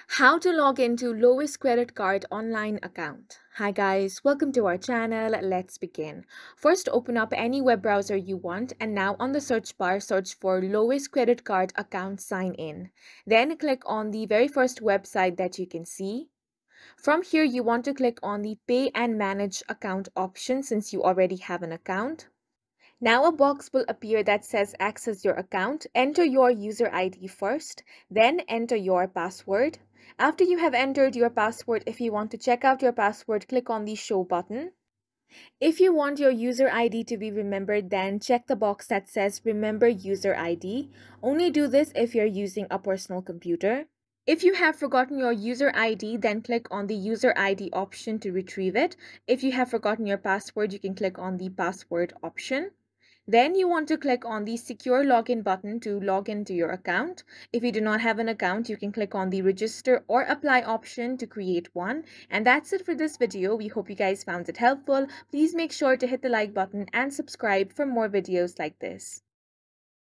How to log into Lowe's credit card online account. Hi guys, welcome to our channel. Let's begin. First, open up any web browser you want and now on the search bar, search for Lowe's credit card account sign in. Then click on the very first website that you can see. From here, you want to click on the Pay and Manage Account option since you already have an account. Now a box will appear that says access your account. Enter your user ID first, then enter your password. After you have entered your password, if you want to check out your password, click on the show button. If you want your user ID to be remembered, then check the box that says remember user ID. Only do this if you're using a personal computer. If you have forgotten your user ID, then click on the user ID option to retrieve it. If you have forgotten your password, you can click on the password option. Then you want to click on the secure login button to log into your account. If you do not have an account, you can click on the register or apply option to create one. And that's it for this video. We hope you guys found it helpful. Please make sure to hit the like button and subscribe for more videos like this.